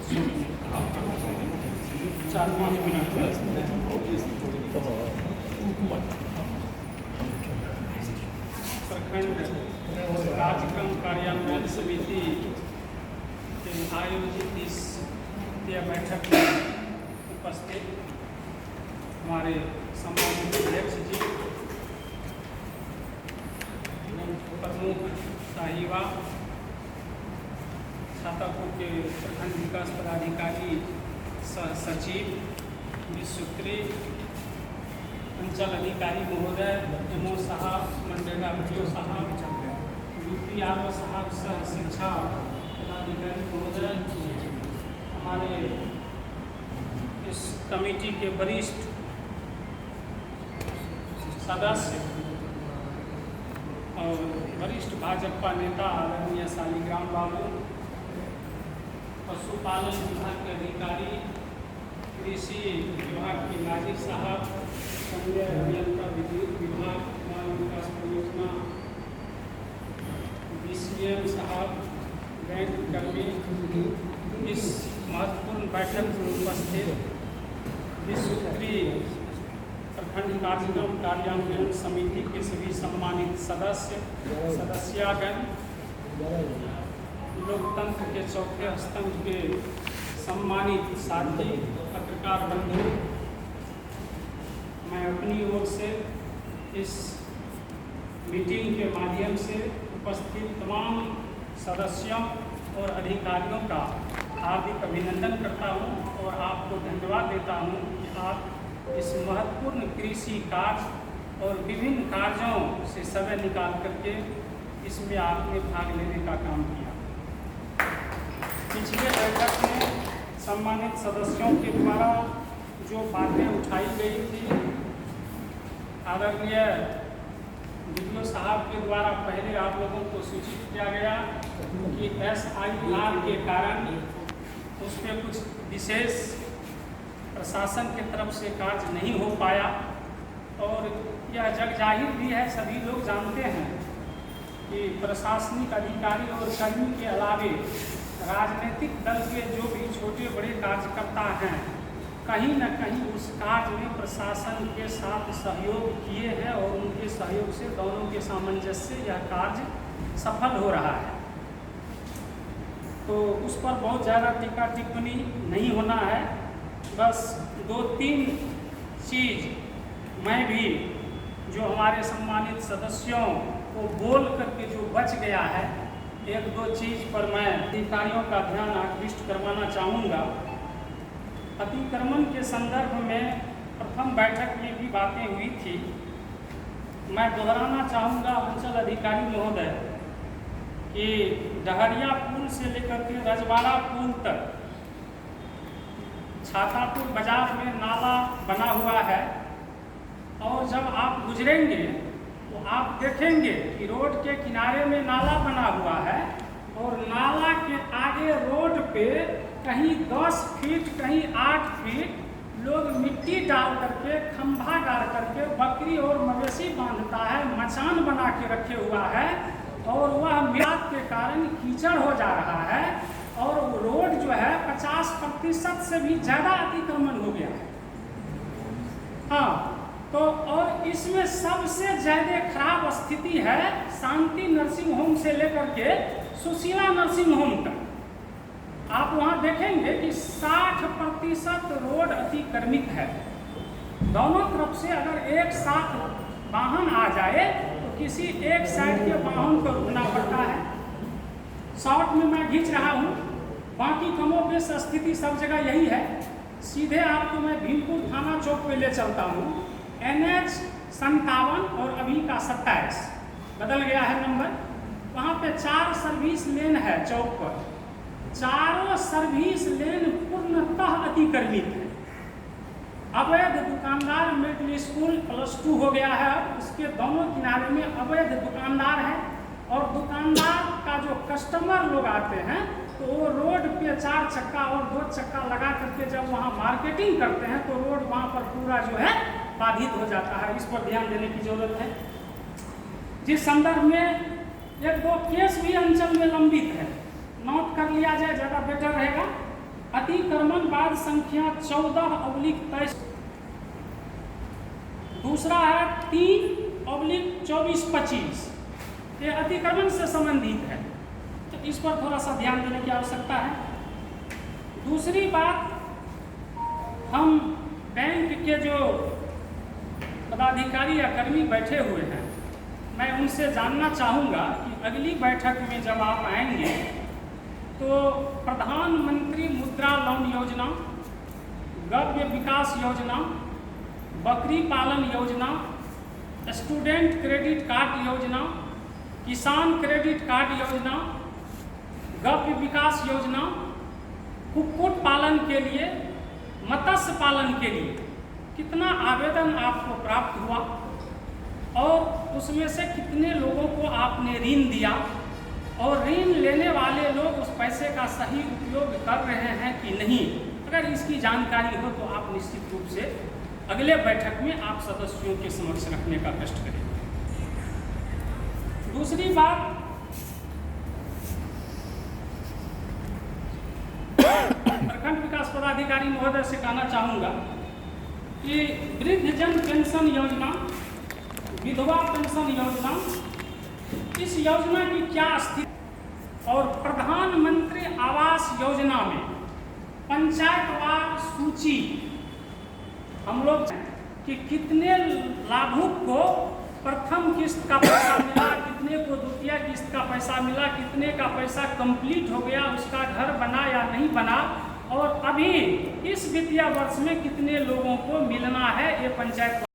4-5 minute प्रखंड कार्यक्रम कार्यान्वयन समिति के आयोजित इस बैठक में उपस्थित हमारे सम्मानित अध्यक्ष जी, प्रमुख साहिबा, छातापुर के प्रखंड विकास पदाधिकारी सह सचिव, विश्वत्री, अंचल अधिकारी महोदय, एमओ साहब, मनरेगा वीडियो साहब, यूपी आर साहब, सह शिक्षा पदाधिकारी महोदय, हमारे इस कमेटी के वरिष्ठ सदस्य और वरिष्ठ भाजपा नेता आदरणीय शालिग्राम बाबू, पशुपालन विभाग के अधिकारी, कृषि विभाग के नाजिर साहब, संजय अभियंता विद्युत विभाग, बाल विकास परियोजना, BCM साहब, बैंक कर्मी, इस महत्वपूर्ण बैठक में उपस्थित विश्वत्री प्रखंड कार्यक्रम कार्यान्वयन समिति के सभी सम्मानित सदस्यगण, लोकतंत्र के चौथे स्तंभ के सम्मानित साथी, पत्रकार बंधु, मैं अपनी ओर से इस मीटिंग के माध्यम से उपस्थित तमाम सदस्यों और अधिकारियों का हार्दिक अभिनंदन करता हूं और आपको धन्यवाद देता हूं कि आप इस महत्वपूर्ण कृषि कार्य और विभिन्न कार्यों से समय निकाल करके इसमें आपने भाग लेने का काम किया। पिछले बैठक में सम्मानित सदस्यों के द्वारा जो बातें उठाई गई थी, आदरणीय वीडियो साहब के द्वारा पहले आप लोगों को सूचित किया गया कि SIR के कारण उस पर कुछ विशेष प्रशासन की तरफ से कार्य नहीं हो पाया और यह जगजाहिर भी है, सभी लोग जानते हैं कि प्रशासनिक अधिकारी और कर्मी के अलावे राजनीतिक दल के जो भी छोटे बड़े कार्यकर्ता हैं, कहीं न कहीं उस कार्य में प्रशासन के साथ सहयोग किए हैं और उनके सहयोग से दोनों के सामंजस्य से यह कार्य सफल हो रहा है। तो उस पर बहुत ज़्यादा टीका टिप्पणी नहीं होना है, बस 2-3 चीज़ मैं भी जो हमारे सम्मानित सदस्यों को बोल करके जो बच गया है, 1-2 चीज़ पर मैं अधिकारियों का ध्यान आकृष्ट करवाना चाहूँगा। अतिक्रमण के संदर्भ में प्रथम बैठक में भी बातें हुई थी, मैं दोहराना चाहूँगा अंचल अधिकारी महोदय कि डहरिया पुल से लेकर के रजवाड़ा पुल तक छातापुर बाजार में नाला बना हुआ है और जब आप गुजरेंगे तो आप देखेंगे कि रोड के किनारे में नाला बना हुआ है और नाला के आगे रोड पे कहीं 10 फीट कहीं 8 फीट लोग मिट्टी डाल करके खंभा गाड़ करके बकरी और मवेशी बांधता है, मचान बना के रखे हुआ है और वह मिलाप के कारण कीचड़ हो जा रहा है और रोड जो है 50% से भी ज़्यादा अतिक्रमण हो गया है। हाँ, तो और इसमें सबसे ज़्यादा खराब स्थिति है शांति नर्सिंग होम से लेकर के सुशीला नर्सिंग होम तक। आप वहाँ देखेंगे कि 60% रोड अतिक्रमित है। दोनों तरफ से अगर एक साथ वाहन आ जाए तो किसी एक साइड के वाहन को रुकना पड़ता है। शॉर्ट में मैं खींच रहा हूँ, बाकी कमोबेश स्थिति सब जगह यही है। सीधे आपको मैं भीमपुर थाना चौक पे ले चलता हूँ। NH 57 और अभी का 27 बदल गया है नंबर। वहाँ पे 4 सर्विस लेन है चौक पर, चारों सर्विस लेन पूर्णतः अतिक्रमित है। अवैध दुकानदार मिडिल स्कूल +2 हो गया है, उसके दोनों किनारे में अवैध दुकानदार है और दुकानदार का जो कस्टमर लोग आते हैं तो वो रोड पे 4 चक्का और 2 चक्का लगा करके जब वहाँ मार्केटिंग करते हैं तो रोड वहाँ पर पूरा जो है बाधित हो जाता है। इस पर ध्यान देने की जरूरत है। जिस संदर्भ में 1-2 केस भी अंचल में लंबित है, नोट कर लिया जाए, ज़्यादा बेटर रहेगा। अतिक्रमणवाद संख्या 14/23। दूसरा है 3/2425, ये अतिक्रमण से संबंधित है, तो इस पर थोड़ा सा ध्यान देने की आवश्यकता है। दूसरी बात, हम बैंक के जो पदाधिकारी या कर्मी बैठे हुए हैं, मैं उनसे जानना चाहूँगा कि अगली बैठक में जब आप आएंगे तो प्रधानमंत्री मुद्रा लोन योजना, गव्य विकास योजना, बकरी पालन योजना, स्टूडेंट क्रेडिट कार्ड योजना, किसान क्रेडिट कार्ड योजना, गव्य विकास योजना, कुक्कुट पालन के लिए, मत्स्य पालन के लिए कितना आवेदन आपको प्राप्त हुआ और उसमें से कितने लोगों को आपने ऋण दिया और ऋण लेने वाले लोग उस पैसे का सही उपयोग कर रहे हैं कि नहीं। अगर इसकी जानकारी हो तो आप निश्चित रूप से अगले बैठक में आप सदस्यों के समक्ष रखने का कष्ट करें। दूसरी बात, प्रखंड विकास पदाधिकारी महोदय से कहना चाहूँगा कि वृद्धजन पेंशन योजना, विधवा पेंशन योजना, इस योजना की क्या स्थिति और प्रधानमंत्री आवास योजना में पंचायतवार सूची हम लोग कि कितने लाभुक को प्रथम किस्त का पैसा मिला, कितने को द्वितीय किस्त का पैसा मिला, कितने का पैसा कंप्लीट हो गया, उसका घर बना या नहीं बना, और अभी इस वित्तीय वर्ष में कितने लोगों को मिलना है, ये पंचायत